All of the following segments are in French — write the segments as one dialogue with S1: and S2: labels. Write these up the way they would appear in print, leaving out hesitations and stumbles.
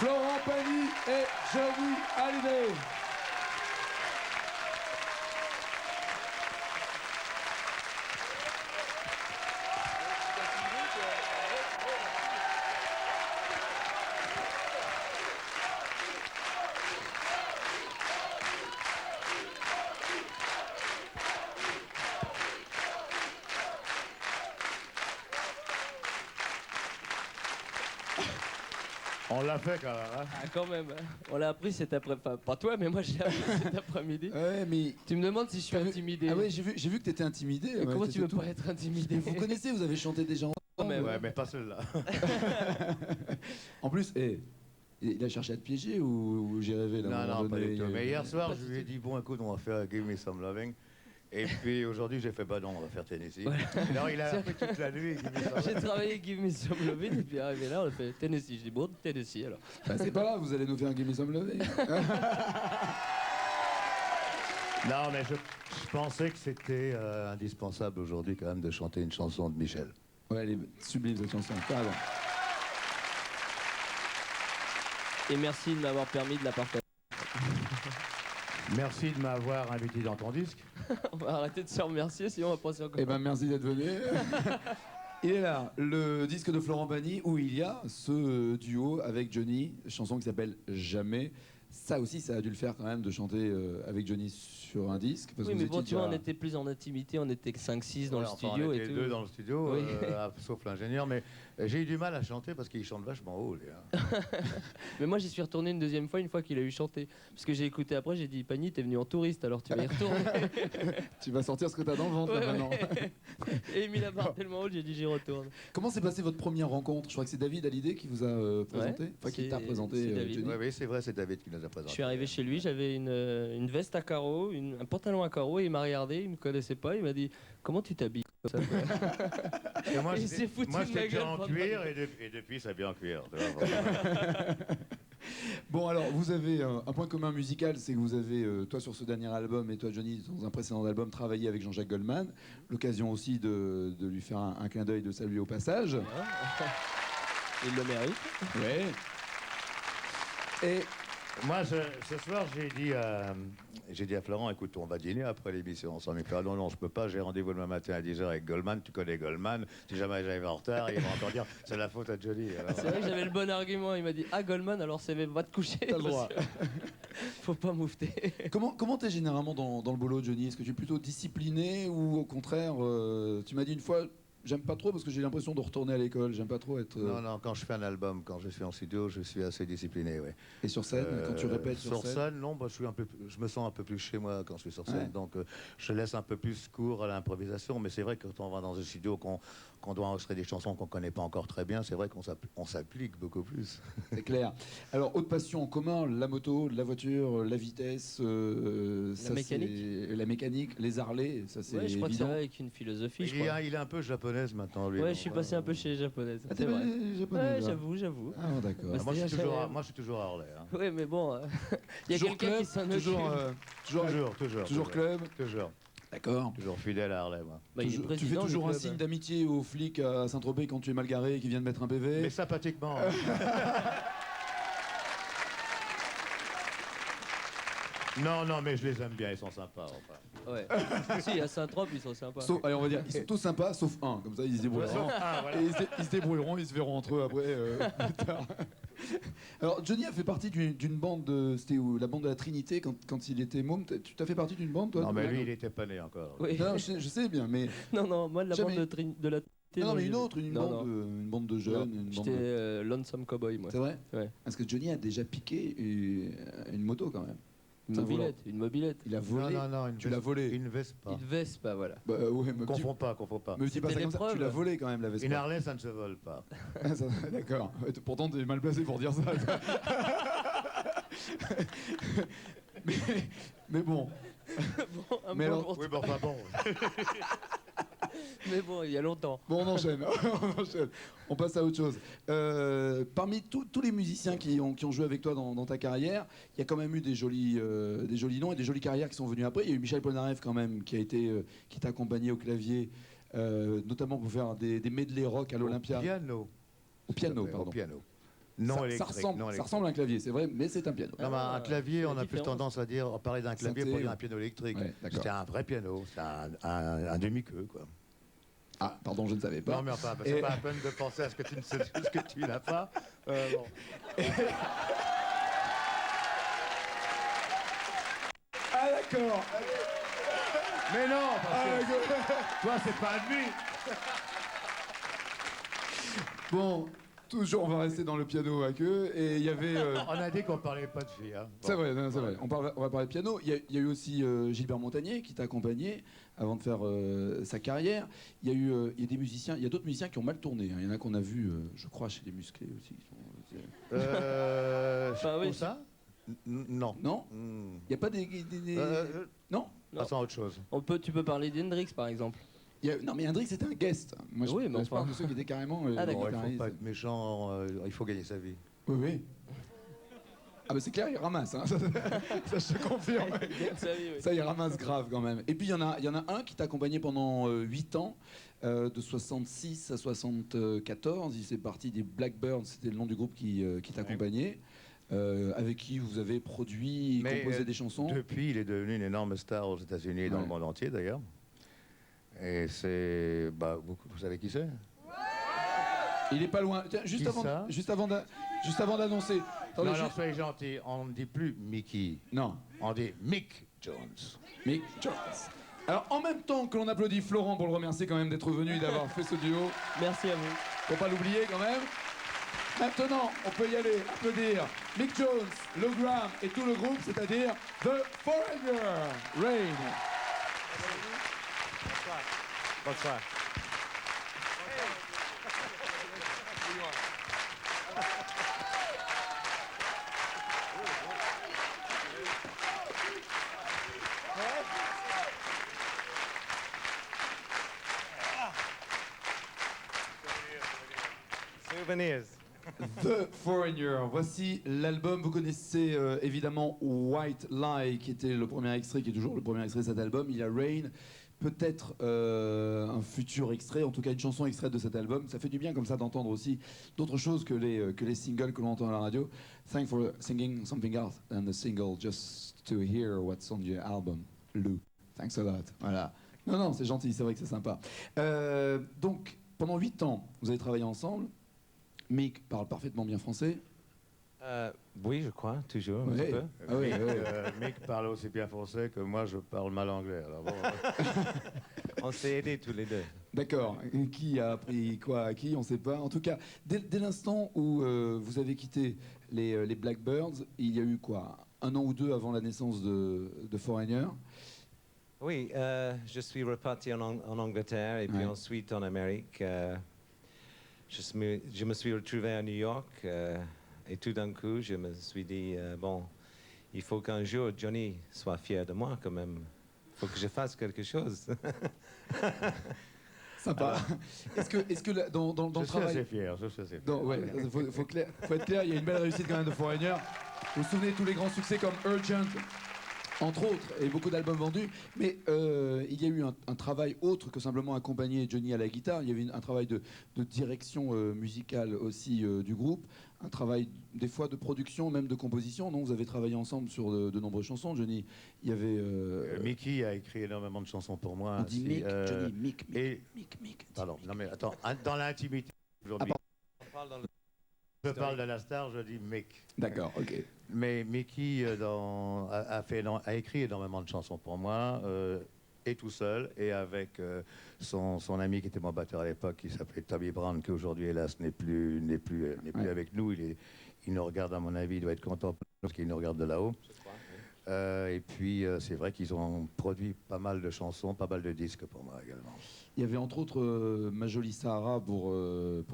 S1: Florent Pagny et Johnny Hallyday.
S2: On l'a fait quand même, hein.
S3: Ah, quand même, hein. On l'a appris cet après-midi. Enfin, pas toi, mais moi j'ai appris cet après-midi.
S1: Ouais, mais...
S3: Tu me demandes si je suis intimidé.
S1: Ah ouais, j'ai vu que t'étais intimidé.
S3: Mais
S1: Ouais,
S3: comment tu veux
S1: tout...
S3: pas être intimidé?
S1: Vous connaissez, vous avez chanté déjà ensemble.
S2: Ouais, mais pas celle-là.
S1: En plus, il a cherché à te piéger ou j'ai rêvé là?
S2: Non, pas du tout. Mais hier soir, je lui ai dit, bon, écoute, on va faire Give Me Some Loving. Et puis aujourd'hui, j'ai fait, bah non, on va faire Tennessee.
S3: Ouais.
S2: Alors il a appris toute la nuit.
S3: J'ai travaillé Give Me Some Loving et puis arrivé là, on a fait Tennessee. Je dis bon, Tennessee alors.
S1: Bah, c'est pas grave, vous allez nous faire un Give Me Some Loving.
S2: Non, mais je pensais que c'était indispensable aujourd'hui quand même de chanter une chanson de Michel.
S1: Ouais, elle est sublime cette chanson, carrément.
S3: Et merci de m'avoir permis de la partager.
S2: Merci de m'avoir invité dans ton disque.
S3: On va arrêter de se remercier, sinon on va passer encore.
S1: Eh ben merci d'être venu. Il est là, le disque de Florent Pagny, où il y a ce duo avec Johnny, chanson qui s'appelle Jamais. Ça aussi, ça a dû le faire quand même de chanter avec Johnny sur un disque. Parce
S3: Oui,
S1: que
S3: mais
S1: vous
S3: bon,
S1: étiez
S3: tu vois, on
S1: déjà-
S3: était plus en intimité, on était que 5-6 dans
S2: Ouais,
S3: le
S2: enfin,
S3: studio
S2: on
S3: et
S2: était
S3: tout.
S2: deux dans le studio,
S3: Oui.
S2: sauf l'ingénieur, mais j'ai eu du mal à chanter parce qu'il chante vachement haut, les gars.
S3: Mais moi, j'y suis retourné une deuxième fois, une fois qu'il a eu chanté. Parce que j'ai écouté après, j'ai dit, Pagny, t'es venu en touriste, alors tu vas y retourner.
S1: Tu vas sortir ce que t'as dans le ventre là,
S3: Ouais,
S1: maintenant.
S3: Et il mis la barre tellement haute, j'ai dit, j'y retourne.
S1: Comment s'est passée votre première rencontre? Je crois que c'est David Hallyday qui vous a présenté. Enfin, qui
S3: c'est-
S1: t'a présenté
S3: c'est David.
S1: Johnny.
S2: Oui, c'est vrai, c'est David qui nous a
S3: Je
S2: présenté.
S3: suis arrivé chez lui, j'avais une veste à carreaux, un pantalon à carreaux, et il m'a regardé, il me connaissait pas, il m'a dit, comment tu t'habilles comme ça, quoi
S2: Et moi,
S3: Il s'est foutu
S2: moi,
S3: de ma
S2: j'étais déjà
S3: gueule
S2: en
S3: pendant-
S2: cuir et depuis, ça vient en cuir. Tu vois, vraiment.
S1: Bon alors, vous avez un point commun musical, c'est que vous avez, toi sur ce dernier album et toi Johnny dans un précédent album, travaillé avec Jean-Jacques Goldman. L'occasion aussi de lui faire un clin d'œil, de saluer au passage.
S3: Il le mérite.
S1: Ouais. Et
S2: Moi, ce soir, j'ai dit à Florent, écoute, on va dîner après l'émission ensemble. Il fait, ah non, je peux pas, j'ai rendez-vous demain matin à 10h avec Goldman, tu connais Goldman, si jamais j'arrive en retard, il va encore dire, c'est la faute à Johnny. Alors,
S3: C'est vrai que j'avais le bon argument, il m'a dit, ah Goldman, alors c'est va te coucher.
S1: t'as le droit.
S3: Faut pas moufter.
S1: Comment t'es généralement dans le boulot, Johnny? Est-ce que tu es plutôt discipliné ou au contraire, tu m'as dit une fois, j'aime pas trop parce que j'ai l'impression de retourner à l'école, j'aime pas trop être...
S2: Non, quand je fais un album, quand je suis en studio, je suis assez discipliné, oui.
S1: Et sur scène, quand tu répètes sur scène
S2: non, bah, je me sens un peu plus chez moi quand je suis sur scène,
S1: Ouais.
S2: donc je laisse un peu plus cours à l'improvisation, mais c'est vrai que quand on va dans un studio, qu'on doit enregistrer des chansons qu'on connaît pas encore très bien, c'est vrai qu'on s'applique beaucoup plus.
S1: C'est clair. Alors, autre passion en commun, la moto, la voiture, la vitesse, ça,
S3: mécanique.
S1: c'est- la mécanique, les Harley, ça c'est
S3: Ouais, je crois que ça
S1: évident.
S3: va avec une philosophie, je
S2: Il
S3: crois.
S2: est un peu japonaise maintenant, lui.
S3: Ouais,
S2: donc,
S3: je suis passé un peu chez les japonaises.
S1: Ah,
S3: C'est
S1: t'es
S3: vrai.
S1: japonais,
S3: Ouais,
S1: là.
S3: j'avoue.
S1: Ah, d'accord.
S3: Bah,
S2: moi, je suis
S3: c'est-à-dire,
S2: moi, je suis toujours à Harley. Hein.
S3: Ouais, mais bon, il y a
S1: Toujours
S3: quelqu'un
S1: club,
S3: qui s'en occupe.
S1: toujours club.
S2: Toujours.
S1: D'accord.
S2: Toujours fidèle à Harley, moi.
S3: Bah, il est
S1: Tu fais
S3: président du
S1: toujours un
S3: club.
S1: signe d'amitié aux flics à Saint-Tropez quand tu es mal garé et qui viennent mettre un PV.
S2: Mais sympathiquement. Non, mais je les aime bien, ils sont sympas. Enfin.
S3: Ouais. Si, à Saint-Trope, ils sont sympas.
S1: Allez, on va dire, ils sont tous sympas, sauf un. Comme ça, ils se débrouilleront.
S2: Voilà.
S1: Et ils se débrouilleront, ils se verront entre eux après. Plus tard. Alors, Johnny a fait partie d'une bande, c'était la bande de la Trinité quand il était môme. Tu t'as fait partie d'une bande, toi?
S2: Non, mais lui, il était pas né encore.
S3: Oui.
S1: Non, je sais bien, mais.
S3: Non, moi, de la
S1: Jamais.
S3: bande de la
S1: Non, mais une autre,
S3: Non.
S1: une bande de jeunes. Une bande
S3: J'étais
S1: de...
S3: Lonesome Cowboy, moi.
S1: C'est vrai?
S3: Ouais.
S1: Parce que Johnny a déjà piqué une moto quand même.
S3: Une
S1: Ça
S3: mobilette, une mobilette.
S1: Il a volé.
S2: Non,
S1: Tu l'as volé.
S2: Une Vespa.
S3: Une Vespa, voilà.
S1: Bah, ouais, me
S2: Confonds pas.
S1: me dis pas ça
S3: C'était
S1: comme ça.
S3: l'épreuve.
S1: Tu l'as volé quand même, la Vespa.
S2: Une Harley, ça ne se vole pas.
S1: Ah, ça- D'accord. Ouais, pourtant, t'es mal placé pour dire ça. mais bon.
S3: Bon, un
S1: Mais
S3: peu
S1: alors-
S3: pour-
S2: Oui, enfin bon.
S3: Mais bon, il y a longtemps.
S1: Bon, on enchaîne. On enchaîne. On passe à autre chose. Parmi tous les musiciens qui ont joué avec toi dans ta carrière, il y a quand même eu des jolis noms et des jolies carrières qui sont venues après. Il y a eu Michel Polnareff quand même qui t'a accompagné au clavier, notamment pour faire des medley rock à l'Olympia.
S2: Piano.
S1: Au piano,
S2: Au
S1: pardon.
S2: piano. Non
S1: ça,
S2: électrique.
S1: ressemble,
S2: non
S1: ça
S2: électrique.
S1: ressemble à un clavier, c'est vrai, mais c'est un piano.
S2: Non, mais un clavier,
S3: c'est
S2: on
S3: la
S2: a plus
S3: différence.
S2: tendance à dire, parler d'un clavier
S1: Synthé,
S2: pour dire
S1: ouais.
S2: un piano électrique.
S1: Ouais, d'accord.
S2: C'était un vrai piano, c'était un demi-queue, quoi.
S1: Ah, pardon, je ne savais pas.
S2: Non, mais enfin, c'est
S1: Et-
S2: pas la peine de penser à ce que tu n'as pas. Bon.
S1: Ah d'accord.
S2: Mais non, parce
S1: Ah,
S2: que
S1: d'accord.
S2: toi, c'est pas admis.
S1: Bon, toujours, on va rester dans le piano à queue. Et il y avait.
S2: On a dit qu'on parlait pas de filles. Hein. Bon.
S1: C'est vrai, non, c'est vrai. On va parler de piano. Il y a eu aussi Gilbert Montagnier qui t'a accompagné avant de faire sa carrière. Il y a des musiciens, il y a d'autres musiciens qui ont mal tourné. Hein. Il y en a qu'on a vu, je crois, chez les Musclés aussi.
S3: Bah oui.
S2: Où ça Non.
S1: Non
S2: Hmm.
S1: Il n'y a pas des. Non.
S3: Non.
S2: Passons à autre chose.
S3: Tu peux parler d'Hendrix par exemple.
S1: Non, mais Hendrix c'était un guest. Moi,
S3: Oui, mais
S1: je parle
S3: enfin.
S1: de ceux qui étaient carrément.
S3: Ah, d'accord.
S2: Bon, il faut
S1: guitaristes.
S2: pas être méchant, il faut gagner sa vie.
S1: Oui, oui. Ah, bah c'est clair, il ramasse. Hein. Ça, je te confirme. Ça, il ramasse grave quand même. Et puis, il y en a un qui t'a accompagné pendant 8 ans, de 66 à 74. Il fait partie des Blackbirds, c'était le nom du groupe qui t'accompagnait, avec qui vous avez produit et composé des chansons.
S2: Depuis, il est devenu une énorme star aux États-Unis et dans le monde entier d'ailleurs. Et c'est. Bah, vous savez qui c'est?
S1: Il est pas loin. Tiens, juste avant d'annoncer. Attendez,
S2: Non, alors soyez gentils, on ne dit plus Mickey,
S1: Non,
S2: on dit Mick Jones.
S1: Mick Jones. Alors, en même temps que l'on applaudit Florent pour le remercier quand même d'être venu et d'avoir fait ce duo,
S3: Merci à vous.
S1: faut pas l'oublier quand même. Maintenant, on peut y aller, applaudir Mick Jones, le Graham et tout le groupe, c'est-à-dire The Foreigner, Rain.
S4: Bonsoir. Souvenirs.
S1: The Foreigner, voici l'album, vous connaissez évidemment White Lie, qui était le premier extrait, qui est toujours le premier extrait de cet album. Il y a Rain, peut-être un futur extrait, en tout cas une chanson extraite de cet album. Ça fait du bien comme ça d'entendre aussi d'autres choses que les singles que l'on entend à la radio. Thanks for singing something else than the single, just to hear what's on your album, Lou. Thanks a lot. Voilà. Non, c'est gentil, c'est vrai que c'est sympa. Donc, pendant 8 ans, vous avez travaillé ensemble. Mick parle parfaitement bien français.
S4: Oui, je crois, toujours un
S1: Ouais.
S4: petit peu.
S1: Ah oui,
S2: Mick parle aussi bien français que moi, je parle mal anglais. Alors bon,
S4: On s'est aidés tous les deux.
S1: D'accord. Qui a appris quoi à qui, on ne sait pas. En tout cas, dès l'instant où vous avez quitté les Blackbirds, il y a eu quoi, 1 an ou 2 avant la naissance de Foreigner.
S4: Oui, je suis reparti en Angleterre et puis
S1: Ouais.
S4: ensuite en Amérique. Je me suis retrouvé à New York et tout d'un coup, je me suis dit, bon, il faut qu'un jour Johnny soit fier de moi quand même. Il faut que je fasse quelque chose.
S1: Sympa. Est-ce que dans
S2: je
S1: le
S2: suis assez
S1: travail...
S2: fier, je suis assez fier.
S1: Ouais, faut être clair, il y a une belle réussite quand même de Foreigner. Vous vous souvenez de tous les grands succès comme Urgent, entre autres, et beaucoup d'albums vendus. Mais il y a eu un travail autre que simplement accompagner Johnny à la guitare. Il y avait un travail de direction musicale aussi du groupe. Un travail des fois de production, même de composition. Non, vous avez travaillé ensemble sur de nombreuses chansons. Johnny, il y avait...
S2: Mickey a écrit énormément de chansons pour moi.
S1: on dit
S2: Si,
S1: Mick, Johnny, Mick.
S2: et-
S1: Mick.
S2: Pardon, non mais attends, dans l'intimité aujourd'hui,
S4: On parle dans le-
S2: je parle de la star, je dis Mick.
S1: D'accord, ok.
S2: Mais Mickey a écrit énormément de chansons pour moi, et tout seul, et avec son ami qui était mon batteur à l'époque, qui s'appelait Tommy Brown, qui aujourd'hui, hélas, n'est plus
S1: Ouais.
S2: avec nous. Il nous regarde, à mon avis, il doit être content parce qu'il nous regarde de là-haut.
S4: Je crois, oui.
S2: Et puis, c'est vrai qu'ils ont produit pas mal de chansons, pas mal de disques pour moi également.
S1: Il y avait entre autres Ma Jolie Sahara, pour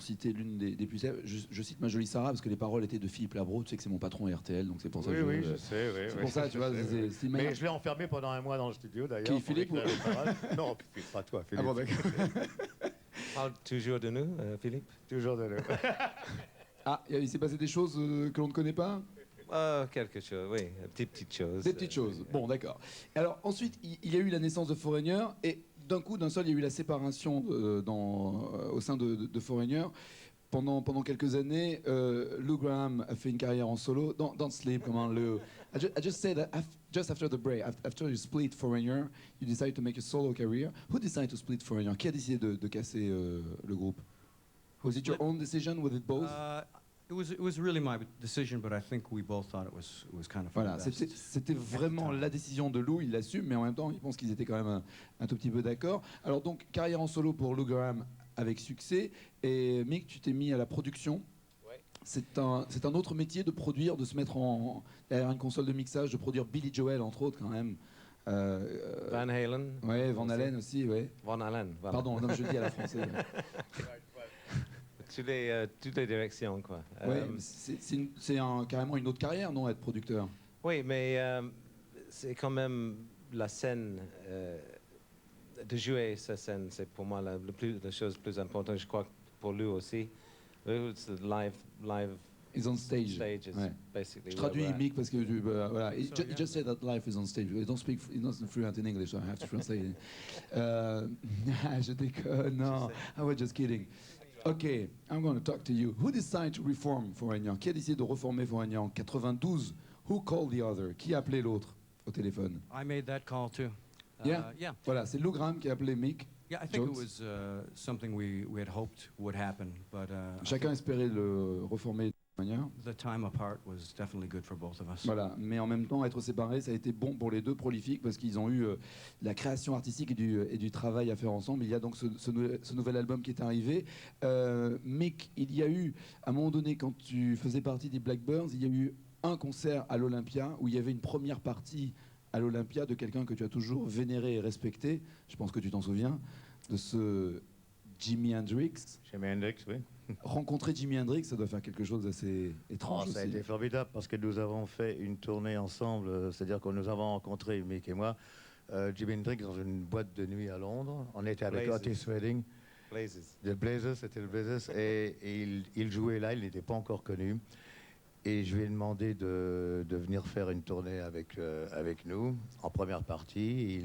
S1: citer l'une des plus célèbres. Je cite Ma Jolie Sahara parce que les paroles étaient de Philippe Labro. Tu sais que c'est mon patron RTL, donc c'est pour ça que
S2: je sais, oui.
S1: c'est pour ça, tu vois. C'est une manière-
S2: Mais je l'ai enfermé pendant 1 mois dans le studio, d'ailleurs.
S1: Qui,
S2: pour
S1: Philippe,
S2: écrire les paroles. Non, pas toi,
S1: Ah
S2: Philippe.
S1: bon, d'accord.
S4: On parle toujours de nous, Philippe.
S2: Toujours de nous.
S1: Ah, il s'est passé des choses que l'on ne connaît pas.
S4: Quelque chose, oui, des petites choses.
S1: Des petites choses. Bon, d'accord. Alors ensuite, il y a eu la naissance de Foreigner et d'un coup, d'un seul, il y a eu la séparation au sein de Foreigner. pendant quelques années, Lou Graham a fait une carrière en solo. Don't sleep, come on, Lou. I just say that just after the break, after you split Foreigner, you decided to make a solo career. Who decided to split Foreigner? Qui a décidé de casser le groupe? Was it your own decision? Was it both?
S5: It was really my decision, but I think we both thought it was kind of for
S1: Voilà,
S5: the best.
S1: c'était vraiment la décision de Lou, il l'assume, mais en même temps, il pense qu'ils étaient quand même un tout petit peu d'accord. Alors donc, carrière en solo pour Lou Graham avec succès, et Mick, tu t'es mis à la production.
S4: Ouais.
S1: C'est un autre métier de produire, de se mettre derrière une console de mixage, de produire Billy Joel, entre autres, quand même.
S4: Van Halen.
S1: Ouais, Van Halen aussi, ouais.
S4: Van Halen, voilà.
S1: Pardon, non, je le dis à la française.
S4: Toutes les directions, quoi.
S1: Ouais, c'est carrément une autre carrière, non, être producteur?
S4: Oui, mais c'est quand même la scène, de jouer cette scène, c'est pour moi la chose plus importante. Je crois que pour lui aussi. It's the live
S1: Is on stage.
S4: stages,
S1: Ouais.
S4: basically.
S1: Je traduis
S4: where we're at.
S1: Mick parce que voilà. He
S5: So,
S1: just said that life is on stage. He doesn't fluent in English, so I have to translate it. Je déconne, non. I was just kidding. Okay, I'm going to talk to you. Who decided to reform Foreigner? Qui a décidé de reformer Foreigner en 92? Who called the other? Qui a appelé l'autre au téléphone?
S5: I made that call too.
S1: Yeah?
S5: Yeah.
S1: Voilà, c'est Lou Graham qui a appelé Mick.
S5: Yeah, I think
S1: Jones?
S5: it was something we had hoped would happen, but I
S1: Chacun espérait le reformer de toute manière.
S5: think the time apart was definitely good for both of us.
S1: Voilà, mais en même temps, être séparés, ça a été bon pour les deux prolifiques parce qu'ils ont eu la création artistique et du travail à faire ensemble. Il y a donc ce nouvel album qui est arrivé. Mick, il y a eu, à un moment donné, quand tu faisais partie des Blackbirds, il y a eu un concert à l'Olympia où il y avait une première partie à l'Olympia de quelqu'un que tu as toujours vénéré et respecté. Je pense que tu t'en souviens, de ce Jimi Hendrix.
S2: Jimi Hendrix, oui.
S1: Rencontrer Jimi Hendrix, ça doit faire quelque chose d'assez étrange
S2: Ça a
S1: aussi.
S2: été formidable parce que nous avons fait une tournée ensemble, c'est-à-dire que nous avons rencontré, Mick et moi, Jimi Hendrix dans une boîte de nuit à Londres. On était avec
S4: Blazers.
S2: Otis Redding.
S4: Blazers.
S2: Le Blazers, c'était le Blazers, et il jouait là, il n'était pas encore connu. Et je lui ai demandé de venir faire une tournée avec nous, en première partie.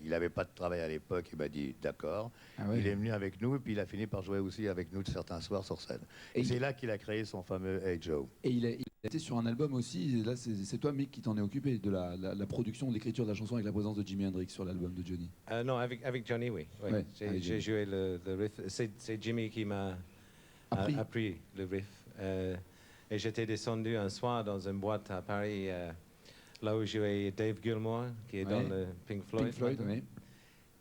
S2: Il n'avait pas de travail à l'époque, il m'a dit d'accord.
S1: Ah ouais.
S2: Il est venu avec nous, et puis il a fini par jouer aussi avec nous de certains soirs sur scène.
S1: Et
S2: Et c'est là qu'il a créé son fameux Hey Joe.
S1: Et il a été sur un album aussi, et là c'est toi Mick qui t'en est occupé, de la production, de l'écriture de la chanson avec la présence de Jimi Hendrix sur l'album de Johnny.
S4: Non, avec Johnny, oui. Oui.
S1: Ouais, avec
S4: J'ai
S1: Johnny.
S4: joué le riff. C'est Jimmy qui m'a appris le riff. Et j'étais descendu un soir dans une boîte à Paris, là où jouait Dave Gilmour, qui est dans
S1: Ouais.
S4: le Pink Floyd.
S1: Pink Floyd,
S4: maintenant.
S1: oui.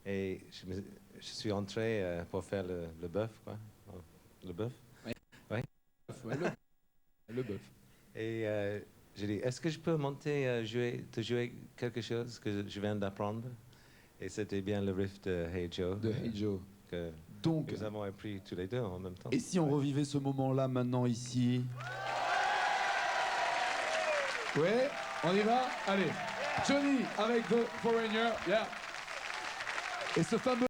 S4: Et je suis entré pour faire le bœuf, quoi. Le bœuf.
S1: Ouais, le bœuf.
S4: Et j'ai dit, est-ce que je peux monter, te jouer quelque chose que je viens d'apprendre? Et c'était bien le riff de Hey Joe,
S1: De Hey Joe.
S4: que
S1: Donc,
S4: nous avons appris tous les deux en même temps.
S1: et si on revivait ce moment-là maintenant ici? Ouais, on y va? Allez, Johnny avec The Foreigner, yeah. Et ce fameux